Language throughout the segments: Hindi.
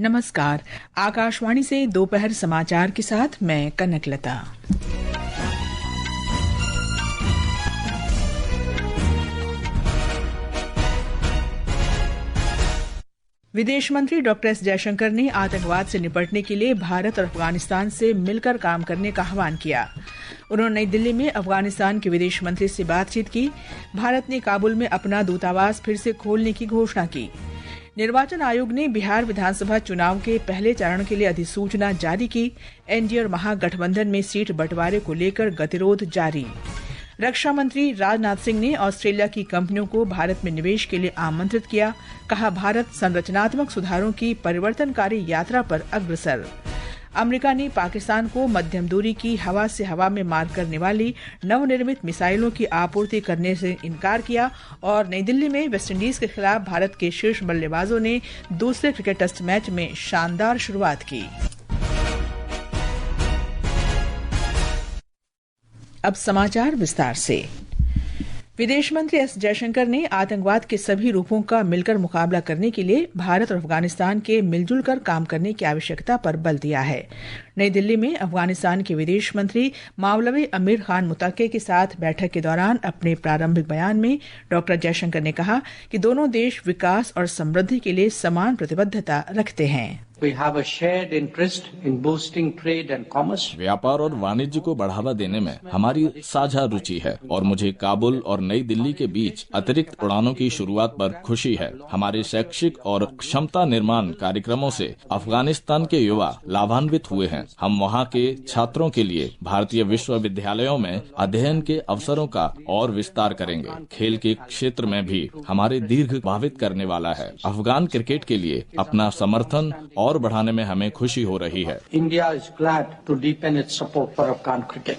नमस्कार। आकाशवाणी से दोपहर समाचार के साथ मैं कनकलता। विदेश मंत्री डॉक्टर एस जयशंकर ने आतंकवाद से निपटने के लिए भारत और अफगानिस्तान से मिलकर काम करने का आह्वान किया। उन्होंने नई दिल्ली में अफगानिस्तान के विदेश मंत्री से बातचीत की। भारत ने काबुल में अपना दूतावास फिर से खोलने की घोषणा की। निर्वाचन आयोग ने बिहार विधानसभा चुनाव के पहले चरण के लिए अधिसूचना जारी की। एनडीए और महागठबंधन में सीट बंटवारे को लेकर गतिरोध जारी। रक्षा मंत्री राजनाथ सिंह ने ऑस्ट्रेलिया की कंपनियों को भारत में निवेश के लिए आमंत्रित किया। कहा, भारत संरचनात्मक सुधारों की परिवर्तनकारी यात्रा पर अग्रसर। अमेरिका ने पाकिस्तान को मध्यम दूरी की हवा से हवा में मार करने वाली नवनिर्मित मिसाइलों की आपूर्ति करने से इनकार किया। और नई दिल्ली में वेस्टइंडीज के खिलाफ भारत के शीर्ष बल्लेबाजों ने दूसरे क्रिकेट टेस्ट मैच में शानदार शुरुआत की। अब समाचार विस्तार से। विदेश मंत्री एस जयशंकर ने आतंकवाद के सभी रूपों का मिलकर मुकाबला करने के लिए भारत और अफगानिस्तान के मिलजुल कर काम करने की आवश्यकता पर बल दिया है। नई दिल्ली में अफगानिस्तान के विदेश मंत्री मौलवी अमीर खान मुत्तकी के साथ बैठक के दौरान अपने प्रारंभिक बयान में डॉक्टर जयशंकर ने कहा कि दोनों देश विकास और समृद्धि के लिए समान प्रतिबद्धता रखते हैं। We have a shared interest in boosting trade and commerce. व्यापार और वाणिज्य को बढ़ावा देने में हमारी साझा रुचि है और मुझे काबुल और नई दिल्ली के बीच अतिरिक्त उड़ानों की शुरुआत पर खुशी है। हमारे शैक्षिक और क्षमता निर्माण कार्यक्रमों से अफगानिस्तान के युवा लाभान्वित हुए हैं। हम वहाँ के छात्रों के लिए भारतीय विश्वविद्यालयों में अध्ययन के अवसरों का और विस्तार करेंगे। खेल के क्षेत्र में भी हमारे दीर्घ प्रभावित करने वाला है। अफगान क्रिकेट के लिए अपना समर्थन और बढ़ाने में हमें खुशी हो रही है। India is glad to deepen its support for Afghan cricket.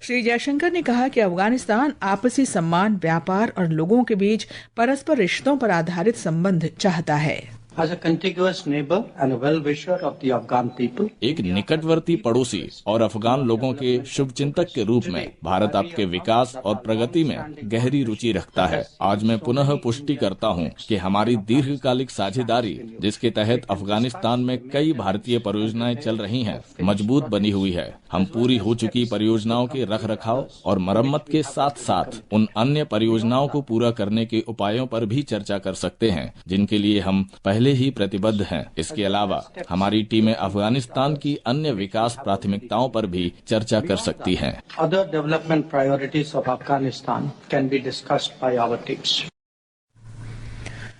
Shri Jaishankar ने कहा कि अफगानिस्तान आपसी सम्मान, व्यापार और लोगों के बीच परस्पर रिश्तों पर आधारित संबंध चाहता है। As a contiguous neighbor and a well-wisher of the Afghan people, एक निकटवर्ती पड़ोसी और अफगान लोगों के शुभचिंतक के रूप में भारत आपके विकास और प्रगति में गहरी रुचि रखता है। आज मैं पुनः पुष्टि करता हूं कि हमारी दीर्घकालिक साझेदारी, जिसके तहत अफगानिस्तान में कई भारतीय परियोजनाएं चल रही हैं, मजबूत बनी हुई है। हम पूरी हो चुकी परियोजनाओं के रखरखाव और मरम्मत के साथ साथ उन अन्य परियोजनाओं को पूरा करने के उपायों पर भी चर्चा कर सकते हैं, जिनके लिए हम पहले ही प्रतिबद्ध हैं। इसके अलावा हमारी टीमें अफगानिस्तान की अन्य विकास प्राथमिकताओं पर भी चर्चा कर सकती हैं। other development priorities of Afghanistan can be discussed by our teams.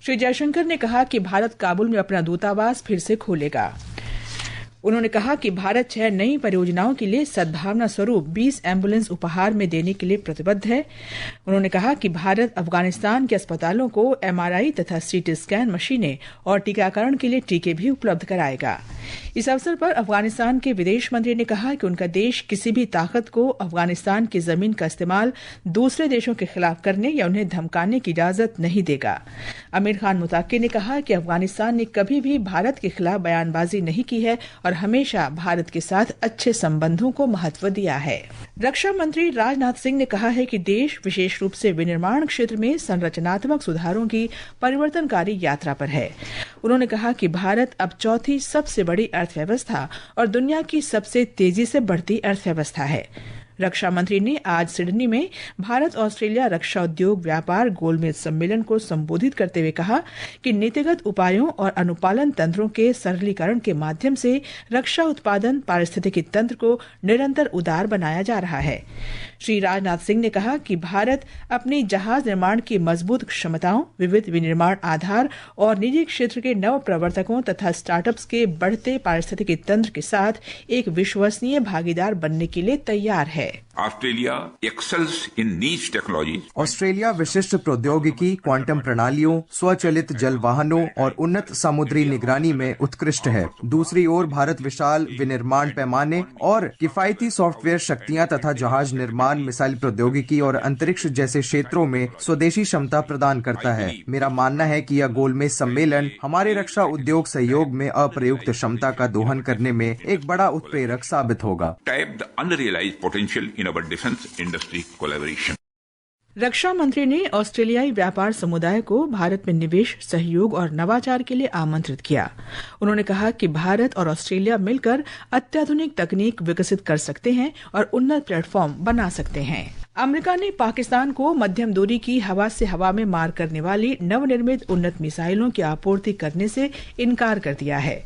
Shri Jaishankar ने कहा कि भारत काबुल में अपना दूतावास फिर से खोलेगा। उन्होंने कहा कि भारत 6 नई परियोजनाओं के लिए सद्भावना स्वरूप 20 एम्बुलेंस उपहार में देने के लिए प्रतिबद्ध है। उन्होंने कहा कि भारत अफगानिस्तान के अस्पतालों को एमआरआई तथा सीटी स्कैन मशीनें और टीकाकरण के लिए टीके भी उपलब्ध कराएगा। इस अवसर पर अफगानिस्तान के विदेश मंत्री ने कहा कि उनका देश किसी भी ताकत को अफगानिस्तान की जमीन का इस्तेमाल दूसरे देशों के खिलाफ करने या उन्हें धमकाने की इजाजत नहीं देगा। अमीर खान मुत्तकी ने कहा कि अफगानिस्तान ने कभी भी भारत के खिलाफ बयानबाजी नहीं की है और हमेशा भारत के साथ अच्छे संबंधों को महत्व दिया है। रक्षा मंत्री राजनाथ सिंह ने कहा है कि देश विशेष रूप से विनिर्माण क्षेत्र में संरचनात्मक सुधारों की परिवर्तनकारी यात्रा पर है। उन्होंने कहा कि भारत अब चौथी सबसे बड़ी अर्थव्यवस्था और दुनिया की सबसे तेजी से बढ़ती अर्थव्यवस्था है। रक्षा मंत्री ने आज सिडनी में भारत ऑस्ट्रेलिया रक्षा उद्योग व्यापार गोलमेज सम्मेलन को संबोधित करते हुए कहा कि नीतिगत उपायों और अनुपालन तंत्रों के सरलीकरण के माध्यम से रक्षा उत्पादन पारिस्थितिकी तंत्र को निरंतर उदार बनाया जा रहा है। श्री राजनाथ सिंह ने कहा कि भारत अपनी जहाज निर्माण की मजबूत क्षमताओं, विविध विनिर्माण आधार और निजी क्षेत्र के नव प्रवर्तकों तथा स्टार्टअप्स के बढ़ते पारिस्थितिकी तंत्र के साथ एक विश्वसनीय भागीदार बनने के लिए तैयार है। ऑस्ट्रेलिया एक्सेल्स इन नीच टेक्नोलॉजी। ऑस्ट्रेलिया विशिष्ट प्रौद्योगिकी, क्वांटम प्रणालियों, स्वचालित जल वाहनों और उन्नत समुद्री निगरानी में उत्कृष्ट है। दूसरी ओर भारत विशाल विनिर्माण पैमाने और किफायती सॉफ्टवेयर शक्तियां तथा जहाज निर्माण, मिसाइल प्रौद्योगिकी और अंतरिक्ष जैसे क्षेत्रों में स्वदेशी क्षमता प्रदान करता है। मेरा मानना है कि यह गोलमेज सम्मेलन हमारे रक्षा उद्योग सहयोग में अप्रयुक्त क्षमता का दोहन करने में एक बड़ा उत्प्रेरक साबित होगा। Tap the unrealized potential in our defense industry collaboration. रक्षा मंत्री ने ऑस्ट्रेलियाई व्यापार समुदाय को भारत में निवेश, सहयोग और नवाचार के लिए आमंत्रित किया। उन्होंने कहा कि भारत और ऑस्ट्रेलिया मिलकर अत्याधुनिक तकनीक विकसित कर सकते हैं और उन्नत प्लेटफॉर्म बना सकते हैं। अमेरिका ने पाकिस्तान को मध्यम दूरी की हवा से हवा में मार करने वाली नवनिर्मित उन्नत मिसाइलों की आपूर्ति करने से इनकार कर दिया है।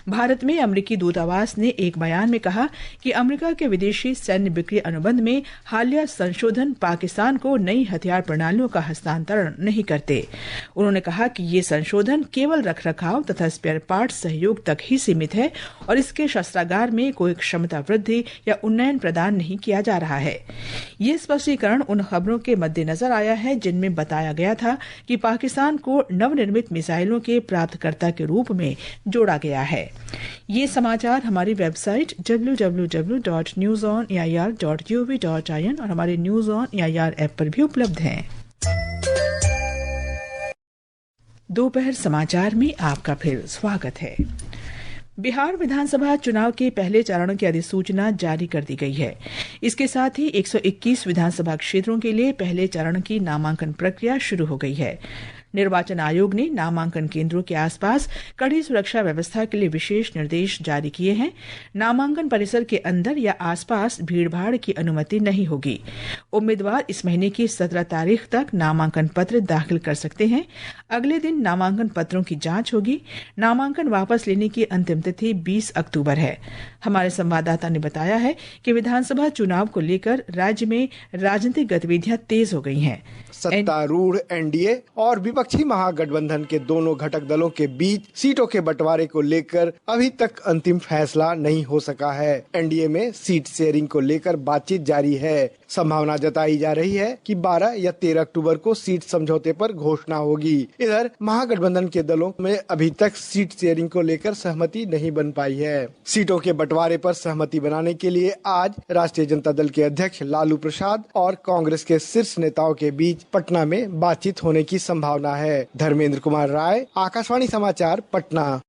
भारत में अमेरिकी दूतावास ने एक बयान में कहा कि अमेरिका के विदेशी सैन्य बिक्री अनुबंध में हालिया संशोधन पाकिस्तान को नई हथियार प्रणालियों का हस्तांतरण नहीं करते। उन्होंने कहा कि ये संशोधन केवल रखरखाव तथा स्पेयर पार्ट्स सहयोग तक ही सीमित है और इसके शस्त्रागार में कोई क्षमता वृद्धि या उन्नयन प्रदान नहीं किया जा रहा है। ये स्पष्टीकरण उन खबरों के मद्देनजर आया है जिनमें बताया गया था कि पाकिस्तान को नवनिर्मित मिसाइलों के प्राप्तकर्ता के रूप में जोड़ा गया है। ये समाचार हमारी वेबसाइट www.newsonair.gov.in और हमारे न्यूज ऑन एआईआर ऐप पर भी उपलब्ध हैं। दोपहर समाचार में आपका फिर स्वागत है। बिहार विधानसभा चुनाव के पहले चरण की अधिसूचना जारी कर दी गई है। इसके साथ ही 121 विधानसभा क्षेत्रों के लिए पहले चरण की नामांकन प्रक्रिया शुरू हो गई है। निर्वाचन आयोग ने नामांकन केंद्रों के आसपास कड़ी सुरक्षा व्यवस्था के लिए विशेष निर्देश जारी किए हैं। नामांकन परिसर के अंदर या आसपास भीड़भाड़ की अनुमति नहीं होगी। उम्मीदवार इस महीने की 17 तारीख तक नामांकन पत्र दाखिल कर सकते हैं। अगले दिन नामांकन पत्रों की जांच होगी। नामांकन वापस लेने की अंतिम तिथि 20 अक्टूबर है। हमारे संवाददाता ने बताया है कि विधानसभा चुनाव को लेकर राज्य में राजनीतिक गतिविधियां तेज हो गई हैं। सत्तारूढ़ एनडीए और विपक्षी महागठबंधन के दोनों घटक दलों के बीच सीटों के बंटवारे को लेकर अभी तक अंतिम फैसला नहीं हो सका है। एनडीए में सीट शेयरिंग को लेकर बातचीत जारी है। संभावना जताई जा रही है कि 12 या 13 अक्टूबर को सीट समझौते पर घोषणा होगी। इधर महागठबंधन के दलों में अभी तक सीट शेयरिंग को लेकर सहमति नहीं बन पाई है। सीटों के बंटवारे पर सहमति बनाने के लिए आज राष्ट्रीय जनता दल के अध्यक्ष लालू प्रसाद और कांग्रेस के शीर्ष नेताओं के बीच पटना में बातचीत होने की संभावना है। धर्मेंद्र कुमार राय, आकाशवाणी समाचार, पटना।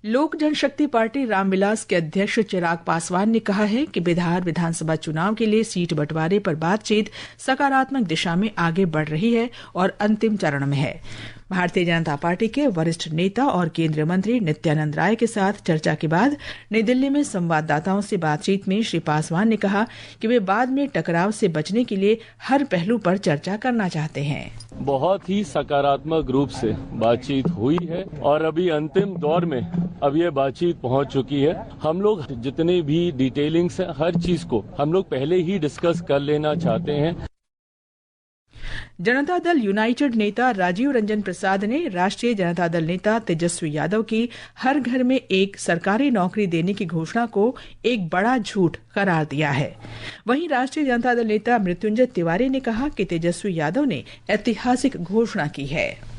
लोक जनशक्ति पार्टी रामविलास के अध्यक्ष चिराग पासवान ने कहा है कि बिहार विधानसभा चुनाव के लिए सीट बंटवारे पर बातचीत सकारात्मक दिशा में आगे बढ़ रही है और अंतिम चरण में है। भारतीय जनता पार्टी के वरिष्ठ नेता और केंद्रीय मंत्री नित्यानंद राय के साथ चर्चा के बाद नई दिल्ली में संवाददाताओं से बातचीत में श्री पासवान ने कहा कि वे बाद में टकराव से बचने के लिए हर पहलू पर चर्चा करना चाहते हैं। बहुत ही सकारात्मक रूप से बातचीत हुई है और अभी अंतिम दौर में अब ये बातचीत पहुंच चुकी है। हम लोग जितने भी डिटेलिंग्स है हर चीज को हम लोग पहले ही डिस्कस कर लेना चाहते हैं। जनता दल यूनाइटेड नेता राजीव रंजन प्रसाद ने राष्ट्रीय जनता दल नेता तेजस्वी यादव की हर घर में एक सरकारी नौकरी देने की घोषणा को एक बड़ा झूठ करार दिया है। वहीं राष्ट्रीय जनता दल नेता मृत्युंजय तिवारी ने कहा कि तेजस्वी यादव ने ऐतिहासिक घोषणा की है।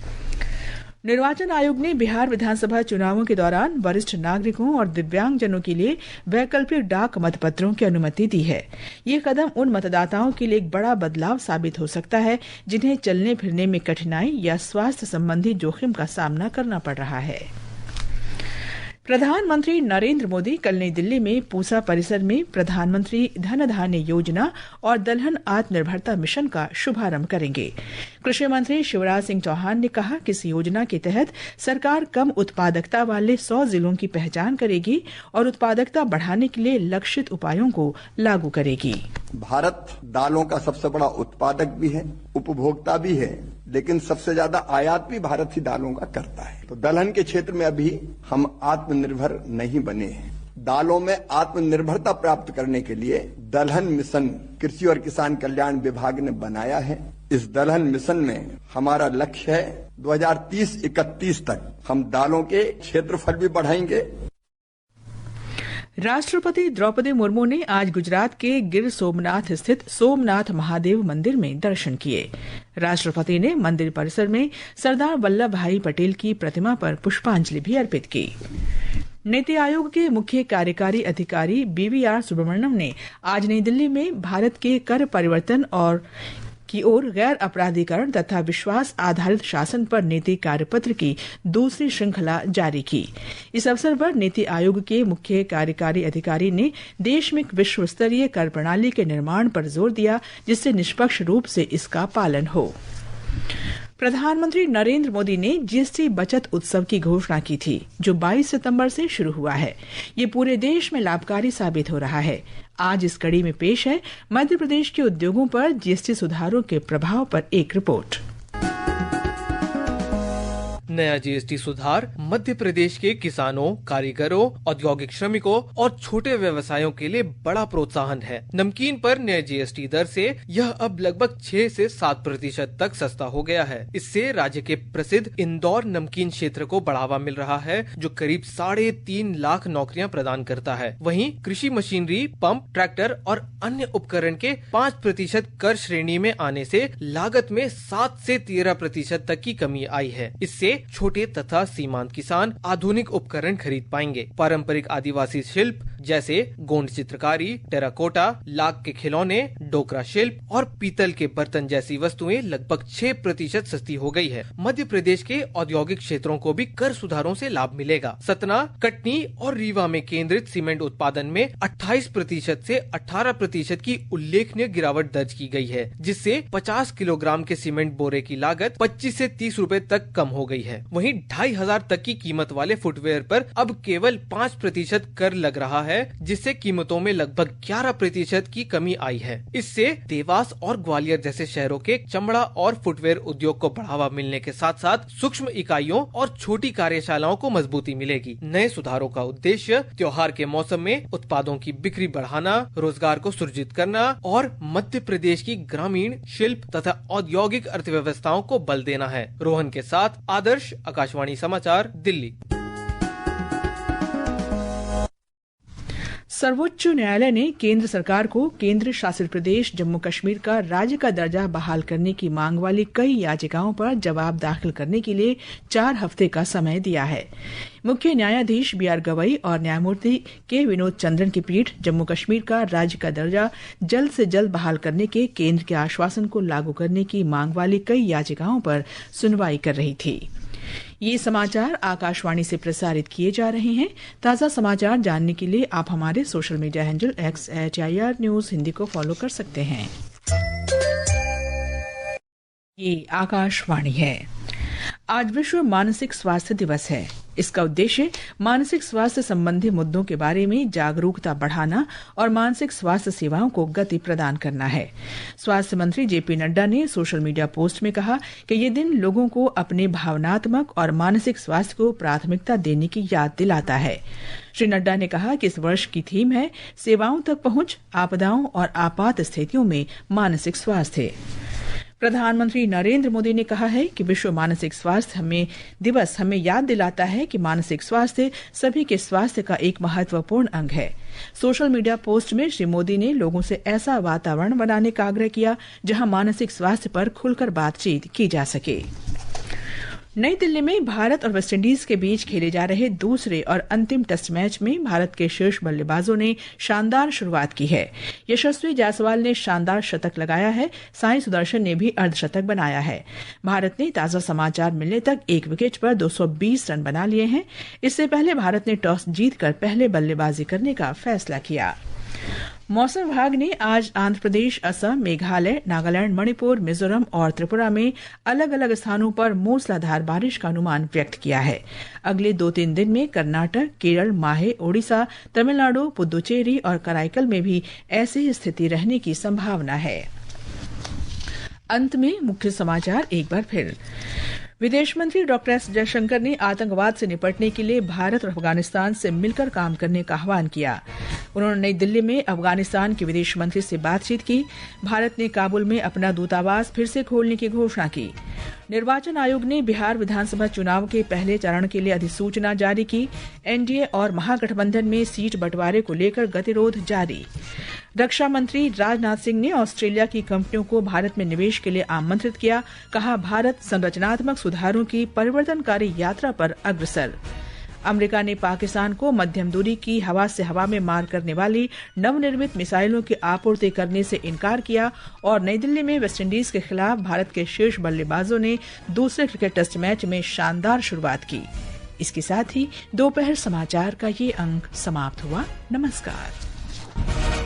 निर्वाचन आयोग ने बिहार विधानसभा चुनावों के दौरान वरिष्ठ नागरिकों और दिव्यांगजनों के लिए वैकल्पिक डाक मतपत्रों की अनुमति दी है। ये कदम उन मतदाताओं के लिए एक बड़ा बदलाव साबित हो सकता है जिन्हें चलने फिरने में कठिनाई या स्वास्थ्य संबंधी जोखिम का सामना करना पड़ रहा है। प्रधानमंत्री नरेंद्र मोदी कल नई दिल्ली में पूसा परिसर में प्रधानमंत्री धन धान्य योजना और दलहन आत्मनिर्भरता मिशन का शुभारंभ करेंगे। कृषि मंत्री शिवराज सिंह चौहान ने कहा कि इस योजना के तहत सरकार कम उत्पादकता वाले 100 जिलों की पहचान करेगी और उत्पादकता बढ़ाने के लिए लक्षित उपायों को लागू करेगी। भारत दालों का सबसे बड़ा उत्पादक भी है, उपभोक्ता भी है, लेकिन सबसे ज्यादा आयात भी भारत ही दालों का करता है। तो दलहन के क्षेत्र में अभी हम आत्मनिर्भर नहीं बने हैं। दालों में आत्मनिर्भरता प्राप्त करने के लिए दलहन मिशन कृषि और किसान कल्याण विभाग ने बनाया है। इस दलहन मिशन में हमारा लक्ष्य है 2030-31 तक हम दालों के क्षेत्रफल भी बढ़ाएंगे। राष्ट्रपति द्रौपदी मुर्मू ने आज गुजरात के गिर सोमनाथ स्थित सोमनाथ महादेव मंदिर में दर्शन किए। राष्ट्रपति ने मंदिर परिसर में सरदार वल्लभ भाई पटेल की प्रतिमा पर पुष्पांजलि भी अर्पित की। नीति आयोग के मुख्य कार्यकारी अधिकारी BVR सुब्रमण्यम ने आज नई दिल्ली में भारत के कर परिवर्तन और की ओर गैर अपराधीकरण तथा विश्वास आधारित शासन पर नीति कार्यपत्र की दूसरी श्रृंखला जारी की। इस अवसर पर नीति आयोग के मुख्य कार्यकारी अधिकारी ने देश में एक विश्व स्तरीय कर प्रणाली के निर्माण पर जोर दिया, जिससे निष्पक्ष रूप से इसका पालन हो। प्रधानमंत्री नरेंद्र मोदी ने जीएसटी बचत उत्सव की घोषणा की थी, जो 22 सितंबर से शुरू हुआ है। ये पूरे देश में लाभकारी साबित हो रहा है। आज इस कड़ी में पेश है मध्य प्रदेश के उद्योगों पर जीएसटी सुधारों के प्रभाव पर एक रिपोर्ट। नया जीएसटी सुधार मध्य प्रदेश के किसानों, कारीगरों, औद्योगिक श्रमिकों और छोटे व्यवसायों के लिए बड़ा प्रोत्साहन है। नमकीन पर नए जीएसटी दर से यह अब लगभग 6 से 7% तक सस्ता हो गया है। इससे राज्य के प्रसिद्ध इंदौर नमकीन क्षेत्र को बढ़ावा मिल रहा है, जो करीब 3.5 लाख नौकरियां प्रदान करता है। वहीं कृषि मशीनरी, पंप, ट्रैक्टर और अन्य उपकरण के 5% कर श्रेणी में आने से लागत में 7 से 13% तक की कमी आई है। इससे छोटे तथा सीमांत किसान आधुनिक उपकरण खरीद पाएंगे। पारंपरिक आदिवासी शिल्प जैसे गोंड चित्रकारी, टेराकोटा, लाख के खिलौने, डोकरा शिल्प और पीतल के बर्तन जैसी वस्तुएं लगभग 6% सस्ती हो गई है। मध्य प्रदेश के औद्योगिक क्षेत्रों को भी कर सुधारों से लाभ मिलेगा। सतना, कटनी और रीवा में केंद्रित सीमेंट उत्पादन में 28% से 18% की उल्लेखनीय गिरावट दर्ज की गई है, जिससे 50 किलोग्राम के सीमेंट बोरे की लागत 25 से 30 रुपए तक कम हो गई है। वहीं 2500 तक की कीमत वाले फुटवेयर पर अब केवल 5% कर लग रहा है, जिससे कीमतों में लगभग 11% की कमी आई है। इससे देवास और ग्वालियर जैसे शहरों के चमड़ा और फुटवेयर उद्योग को बढ़ावा मिलने के साथ साथ सूक्ष्म इकाइयों और छोटी कार्यशालाओं को मजबूती मिलेगी। नए सुधारों का उद्देश्य त्योहार के मौसम में उत्पादों की बिक्री बढ़ाना, रोजगार को सृजित करना और मध्य प्रदेश की ग्रामीण, शिल्प तथा औद्योगिक अर्थव्यवस्थाओं को बल देना है। रोहन के साथ आदर्श, आकाशवाणी समाचार, दिल्ली। सर्वोच्च न्यायालय ने केंद्र सरकार को केंद्र शासित प्रदेश जम्मू कश्मीर का राज्य का दर्जा बहाल करने की मांग वाली कई याचिकाओं पर जवाब दाखिल करने के लिए 4 हफ्ते का समय दिया है। मुख्य न्यायाधीश बीआर गवई और न्यायमूर्ति के विनोद चंद्रन की पीठ जम्मू कश्मीर का राज्य का दर्जा जल्द से जल्द बहाल करने के केंद्र के आश्वासन को लागू करने की मांग वाली कई याचिकाओं पर सुनवाई कर रही थी। ये समाचार आकाशवाणी से प्रसारित किए जा रहे हैं। ताज़ा समाचार जानने के लिए आप हमारे social media handle @AIR news Hindi को फॉलो कर सकते हैं। ये आकाशवाणी है। आज विश्व मानसिक स्वास्थ्य दिवस है। इसका उद्देश्य मानसिक स्वास्थ्य संबंधी मुद्दों के बारे में जागरूकता बढ़ाना और मानसिक स्वास्थ्य सेवाओं को गति प्रदान करना है। स्वास्थ्य मंत्री जेपी नड्डा ने सोशल मीडिया पोस्ट में कहा कि ये दिन लोगों को अपने भावनात्मक और मानसिक स्वास्थ्य को प्राथमिकता देने की याद दिलाता है। श्री नड्डा ने कहा कि इस वर्ष की थीम है सेवाओं तक पहुंच, आपदाओं और आपात स्थितियों में मानसिक स्वास्थ्य। प्रधानमंत्री नरेंद्र मोदी ने कहा है कि विश्व मानसिक स्वास्थ्य दिवस हमें याद दिलाता है कि मानसिक स्वास्थ्य सभी के स्वास्थ्य का एक महत्वपूर्ण अंग है। सोशल मीडिया पोस्ट में श्री मोदी ने लोगों से ऐसा वातावरण बनाने का आग्रह किया जहां मानसिक स्वास्थ्य पर खुलकर बातचीत की जा सके। नई दिल्ली में भारत और वेस्टइंडीज के बीच खेले जा रहे दूसरे और अंतिम टेस्ट मैच में भारत के शीर्ष बल्लेबाजों ने शानदार शुरुआत की है। यशस्वी जायसवाल ने शानदार शतक लगाया है। साई सुदर्शन ने भी अर्धशतक बनाया है। भारत ने ताज़ा समाचार मिलने तक 1 विकेट पर 220 रन बना लिए हैं। इससे पहले भारत ने टॉस जीतकर पहले बल्लेबाजी करने का फैसला किया। मौसम विभाग ने आज आंध्र प्रदेश, असम, मेघालय, नागालैंड, मणिपुर, मिजोरम और त्रिपुरा में अलग अलग स्थानों पर मूसलाधार बारिश का अनुमान व्यक्त किया है। अगले 2-3 दिन में कर्नाटक, केरल, माहे, ओडिशा, तमिलनाडु, पुदुचेरी और कराईकल में भी ऐसी स्थिति रहने की संभावना है। अंत में मुख्य समाचार एक बार फिर। विदेश मंत्री डॉक्टर एस जयशंकर ने आतंकवाद से निपटने के लिए भारत और अफगानिस्तान से मिलकर काम करने का आह्वान किया। उन्होंने नई दिल्ली में अफगानिस्तान के विदेश मंत्री से बातचीत की। भारत ने काबुल में अपना दूतावास फिर से खोलने की घोषणा की। निर्वाचन आयोग ने बिहार विधानसभा चुनाव के पहले चरण के लिए अधिसूचना जारी की। एनडीए और महागठबंधन में सीट बंटवारे को लेकर गतिरोध जारी। रक्षा मंत्री राजनाथ सिंह ने ऑस्ट्रेलिया की कंपनियों को भारत में निवेश के लिए आमंत्रित किया। कहा, भारत संरचनात्मक सुधारों की परिवर्तनकारी यात्रा पर अग्रसर। अमेरिका ने पाकिस्तान को मध्यम दूरी की हवा से हवा में मार करने वाली नवनिर्मित मिसाइलों की आपूर्ति करने से इनकार किया और नई दिल्ली में वेस्टइंडीज के खिलाफ भारत के शीर्ष बल्लेबाजों ने दूसरे क्रिकेट टेस्ट मैच में शानदार शुरुआत की। इसके साथ ही दोपहर समाचार का ये अंक समाप्त हुआ। नमस्कार।